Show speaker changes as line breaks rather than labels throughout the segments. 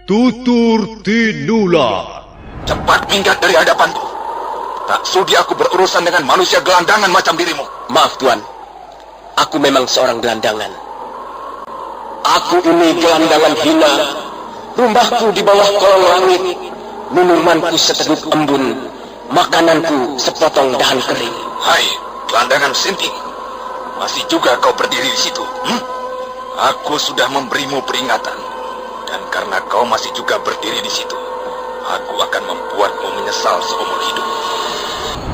Tutur Tinula.
Cepat minggat dari hadapanku. Tak sudi aku berurusan dengan manusia gelandangan macam dirimu.
Maaf Tuan, aku memang seorang gelandangan. Aku ini gelandangan hina. Rumahku di bawah kolong langit, minumanku seteguk embun, makananku sepotong dahan kering.
Hai, gelandangan sinting. Masih juga kau berdiri di situ? Aku sudah memberimu peringatan. Dan karena kau masih juga berdiri di situ, aku akan membuatmu menyesal seumur hidup.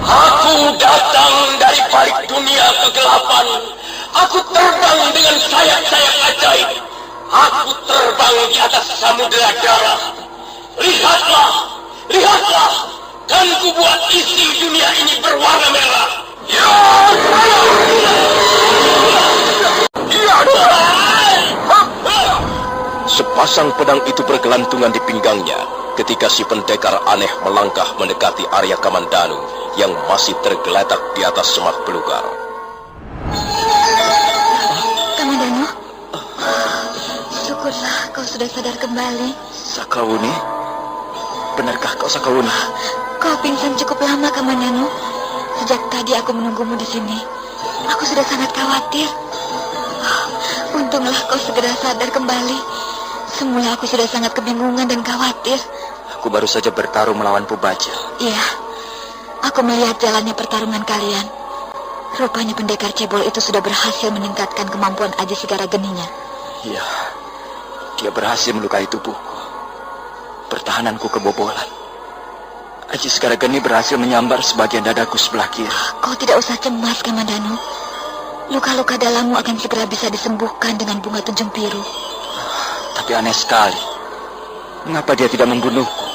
Aku datang dari balik dunia kegelapan. Aku terbang dengan sayap-sayap ajaib. Aku terbang di atas samudera darah. Lihatlah, lihatlah. Dan ku buat isi dunia ini berwarna merah.
Ya!
Sepasang pedang itu bergelantungan di pinggangnya ketika si pendekar aneh melangkah mendekati Arya Kamandanu yang masih tergeletak di atas semak belukar.
Kamandanu, syukurlah kau sudah sadar kembali.
Sakawuni? Benarkah kau Sakawuni?
Kau pingsan cukup lama, Kamandanu. Sejak tadi aku menunggumu di sini. Aku sudah sangat khawatir. Untunglah kau segera sadar kembali. Semula aku sudah sangat kebingungan dan khawatir.
Aku baru saja bertarung melawan Pubaja.
Iya, aku melihat jalannya pertarungan kalian. Rupanya pendekar cebol itu sudah berhasil meningkatkan kemampuan Aji Sigara Geninya.
Iya, dia berhasil melukai tubuhku. Pertahananku kebobolan. Aji Sigara Geni berhasil menyambar sebagian dadaku sebelah kiri.
Kau tidak usah cemas, Kamandanu. Luka-luka dalammu akan segera bisa disembuhkan dengan bunga tunjung biru.
Tapi aneh sekali. Mengapa dia tidak membunuhku?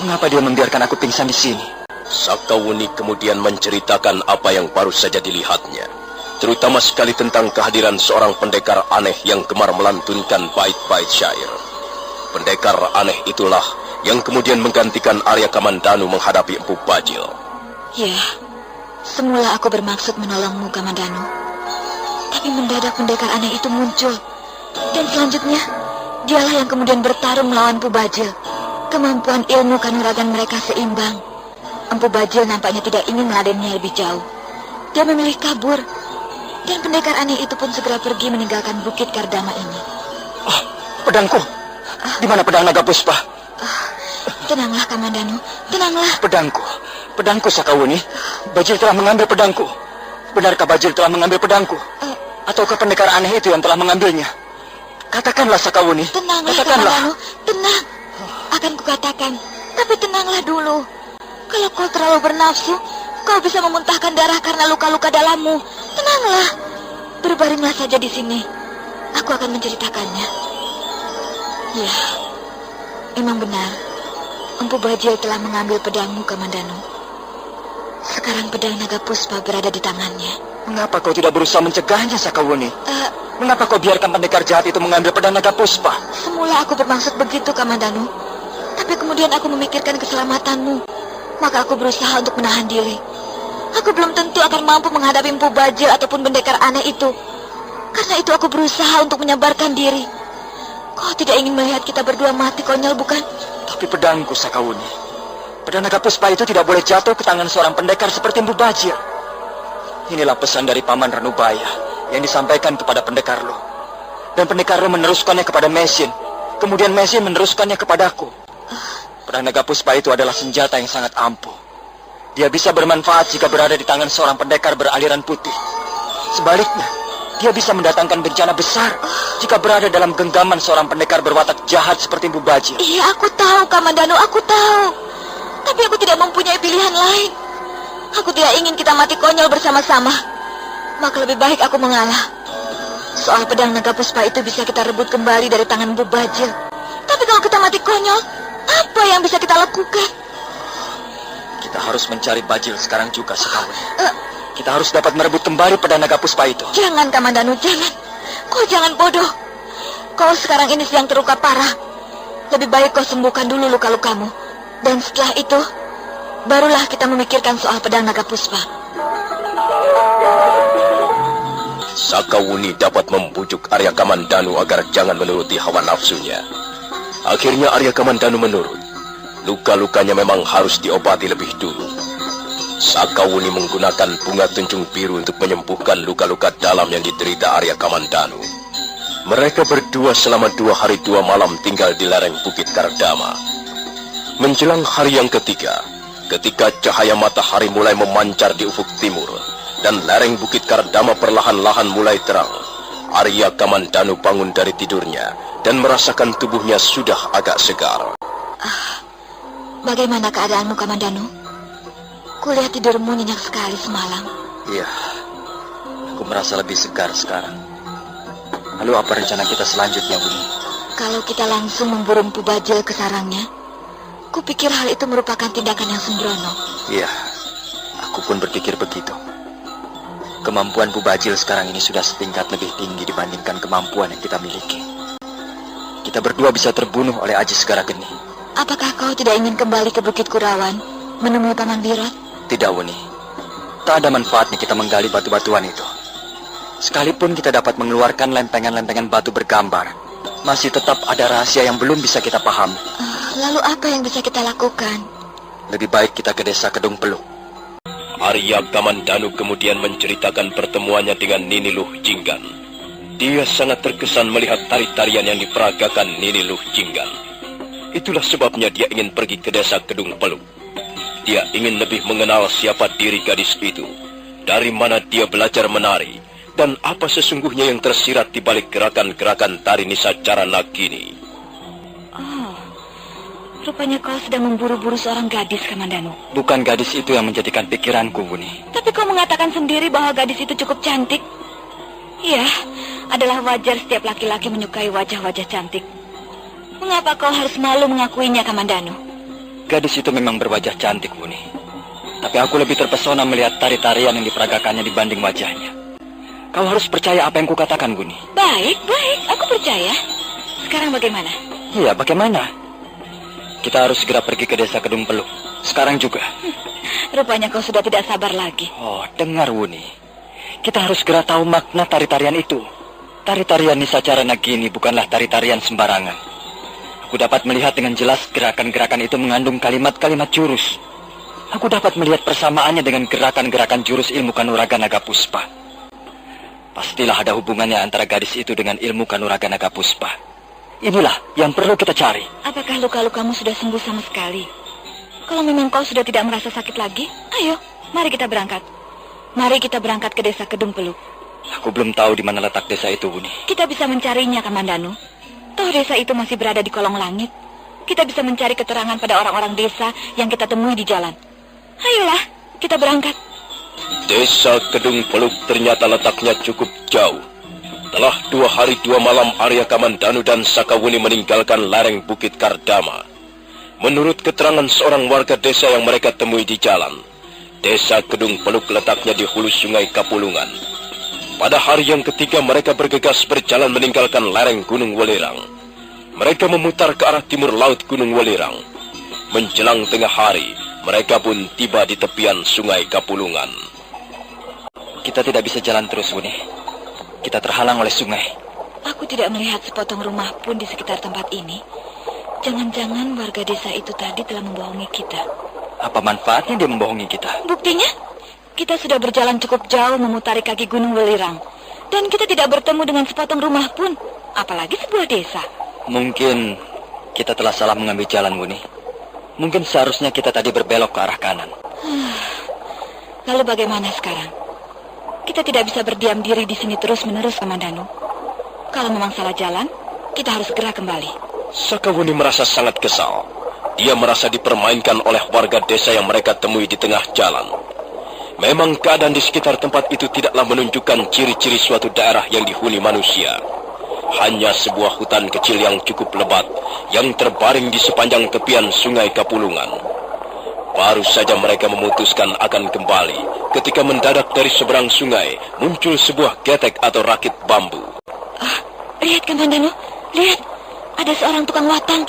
Mengapa dia membiarkan aku pingsan di sini?
Sakawuni kemudian menceritakan apa yang baru saja dilihatnya, terutama sekali tentang kehadiran seorang pendekar aneh yang gemar melantunkan bait-bait syair. Pendekar aneh itulah yang kemudian menggantikan Arya Kamandanu menghadapi Empu Bajil.
Ya, semula aku bermaksud menolongmu, Kamandanu. Tapi mendadak pendekar aneh itu muncul. Dan selanjutnya, dialah yang kemudian bertarung melawan Empu Bajil. Kemampuan ilmu kanuragan mereka seimbang. Empu Bajil nampaknya tidak ingin meladennya lebih jauh. Dia memilih kabur. Dan pendekar aneh itu pun segera pergi meninggalkan Bukit Kardama ini.
Oh, pedangku. Di mana pedang naga puspa?
Tenanglah, Kamandanu. Tenanglah.
Pedangku Sakawuni. Bajil telah mengambil pedangku. Benarkah Bajil telah mengambil pedangku? Ataukah pendekar aneh itu yang telah mengambilnya? Katakanlah Sakawuni.
Tenanglah,
katakanlah.
Kamandanu. Tenang. Akan kukatakan. Tapi tenanglah dulu. Kalau kau terlalu bernafsu, kau bisa memuntahkan darah karena luka-luka dalammu. Tenanglah. Berbaringlah saja di sini. Aku akan menceritakannya. Ya, memang benar. Empu Bajil telah mengambil pedangmu, Kamandanu. Sekarang pedang naga puspa berada di tangannya.
Mengapa kau tidak berusaha mencegahnya, Sakawuni? Mengapa kau biarkan pendekar jahat itu mengambil pedang naga puspa?
Semula aku bermaksud begitu, Kamandanu. Tapi kemudian aku memikirkan keselamatanmu. Maka aku berusaha untuk menahan diri. Aku belum tentu akan mampu menghadapi Empu Bajil ataupun pendekar aneh itu. Karena itu aku berusaha untuk menyabarkan diri. Kau tidak ingin melihat kita berdua mati konyol, bukan?
Tapi pedangku, Sakawuni. Pedang naga puspa itu tidak boleh jatuh ke tangan seorang pendekar seperti Empu Bajil. Inilah pesan dari Paman Ranubaya yang disampaikan kepada pendekar lo. Dan pendekar lo meneruskannya kepada Mesin. Kemudian Mesin meneruskannya kepadaku. Pedang naga puspa itu adalah senjata yang sangat ampuh. Dia bisa bermanfaat jika berada di tangan seorang pendekar beraliran putih. Sebaliknya, dia bisa mendatangkan bencana besar jika berada dalam genggaman seorang pendekar berwatak jahat seperti Empu Bajil.
Iya, aku tahu, Kamandanu, aku tahu. Tapi aku tidak mempunyai pilihan lain. Aku tidak ingin kita mati konyol bersama-sama. Maka lebih baik aku mengalah. Soal pedang naga puspa itu bisa kita rebut kembali dari tangan Empu Bajil. Tapi kalau kita mati konyol, apa yang bisa kita lakukan?
Kita harus mencari Bajil sekarang juga, Sakawuni. Kita harus dapat merebut kembali pedang naga puspa itu.
Jangan, Kamandanu, jangan. Kau jangan bodoh. Kau sekarang ini sedang terluka parah. Lebih baik kau sembuhkan dulu luka-lukamu. Dan setelah itu, barulah kita memikirkan soal pedang naga puspa.
Sakawuni dapat membujuk Arya Kamandanu agar jangan menuruti hawa nafsunya. Akhirnya Arya Kamandanu menurut. Luka-lukanya memang harus diobati lebih dulu. Sakawuni menggunakan bunga tunjung biru untuk menyembuhkan luka-luka dalam yang diderita Arya Kamandanu. Mereka berdua selama 2 hari 2 malam tinggal di lereng Bukit Kardama. Menjelang hari yang ketiga, ketika cahaya matahari mulai memancar di ufuk timur, dan lereng Bukit Kardama perlahan-lahan mulai terang, Arya Kamandanu bangun dari tidurnya dan merasakan tubuhnya sudah agak segar.
Bagaimana keadaanmu, Kamandanu? Kulihat tidurmu nyenyak sekali semalam.
Iya, aku merasa lebih segar sekarang. Lalu apa rencana kita selanjutnya, Buni?
Kalau kita langsung memburu Mpu Bajil ke sarangnya, kupikir hal itu merupakan tindakan yang sembrono.
Iya, aku pun berpikir begitu. Kemampuan Mpu Bajil sekarang ini sudah setingkat lebih tinggi dibandingkan kemampuan yang kita miliki. Kita berdua bisa terbunuh oleh Aji Segara Geni.
Apakah kau tidak ingin kembali ke Bukit Kurawan, menemui Paman Birot?
Tidak, Wuni. Tak ada manfaatnya kita menggali batu-batuan itu. Sekalipun kita dapat mengeluarkan lempengan-lempengan batu bergambar, masih tetap ada rahasia yang belum bisa kita pahami.
Lalu apa yang bisa kita lakukan?
Lebih baik kita ke desa Kedung Peluk.
Arya Kamandanu kemudian menceritakan pertemuannya dengan Nini Luh Jinggan. Dia sangat terkesan melihat tari-tarian yang diperagakan Nini Luh Jinggan. Itulah sebabnya dia ingin pergi ke desa Kedung Peluk. Dia ingin lebih mengenal siapa diri gadis itu, dari mana dia belajar menari, dan apa sesungguhnya yang tersirat di balik gerakan-gerakan tari Nisacara Nagini.
Rupanya kau sedang memburu-buru seorang gadis, Kamandanu.
Bukan gadis itu yang menjadikan pikiranku, Buni.
Tapi kau mengatakan sendiri bahwa gadis itu cukup cantik. Iya, adalah wajar setiap laki-laki menyukai wajah-wajah cantik. Mengapa kau harus malu mengakuinya, Kamandanu?
Gadis itu memang berwajah cantik, Buni. Tapi aku lebih terpesona melihat tari-tarian yang diperagakannya dibanding wajahnya. Kau harus percaya apa yang kukatakan, Buni.
Baik, aku percaya. Sekarang bagaimana?
Iya, bagaimana? Kita harus segera pergi ke desa Kedung Peluk. Sekarang juga.
Rupanya kau sudah tidak sabar lagi.
Oh, dengar, Wuni. Kita harus segera tahu makna tari-tarian itu. Tari-tarian Nisacara Nagini bukanlah tari-tarian sembarangan. Aku dapat melihat dengan jelas gerakan-gerakan itu mengandung kalimat-kalimat jurus. Aku dapat melihat persamaannya dengan gerakan-gerakan jurus ilmu Kanuraga Naga Puspa. Pastilah ada hubungannya antara gadis itu dengan ilmu Kanuraga Naga Puspa. Inilah yang perlu kita cari.
Apakah luka-lukamu sudah sembuh sama sekali? Kalau memang kau sudah tidak merasa sakit lagi, ayo, mari kita berangkat. Mari kita berangkat ke desa Kedung Peluk.
Aku belum tahu di mana letak desa itu, Buni.
Kita bisa mencarinya, Kamandanu. Toh desa itu masih berada di kolong langit. Kita bisa mencari keterangan pada orang-orang desa yang kita temui di jalan. Ayolah, kita berangkat.
Desa Kedung Peluk ternyata letaknya cukup jauh. Telah 2 hari 2 malam Arya Kamandanu dan Sakawuni meninggalkan lereng Bukit Kardama. Menurut keterangan seorang warga desa yang mereka temui di jalan, desa Kedung Peluk letaknya di hulu sungai Kapulungan. Pada hari yang ketiga mereka bergegas berjalan meninggalkan lereng Gunung Welirang. Mereka memutar ke arah timur laut Gunung Welirang. Menjelang tengah hari, mereka pun tiba di tepian sungai Kapulungan.
Kita tidak bisa jalan terus, Buni. Kita terhalang oleh sungai.
Aku tidak melihat sepotong rumah pun di sekitar tempat ini. Jangan-jangan warga desa itu tadi telah membohongi kita.
Apa manfaatnya dia membohongi kita?
Buktinya, kita sudah berjalan cukup jauh memutari kaki Gunung Welirang. Dan kita tidak bertemu dengan sepotong rumah pun. Apalagi sebuah desa.
Mungkin kita telah salah mengambil jalan, Buni. Mungkin seharusnya kita tadi berbelok ke arah kanan.
Lalu bagaimana sekarang? Kita tidak bisa berdiam diri di sini terus-menerus, Kamandanu. Kalau memang salah jalan, kita harus segera kembali.
Sakawuni merasa sangat kesal. Dia merasa dipermainkan oleh warga desa yang mereka temui di tengah jalan. Memang keadaan di sekitar tempat itu tidaklah menunjukkan ciri-ciri suatu daerah yang dihuni manusia. Hanya sebuah hutan kecil yang cukup lebat, yang terbaring di sepanjang tepian sungai Kapulungan. Baru saja mereka memutuskan akan kembali, ketika mendadak dari seberang sungai muncul sebuah getek atau rakit bambu.
Lihat, Kamandanu, lihat, ada seorang tukang watang.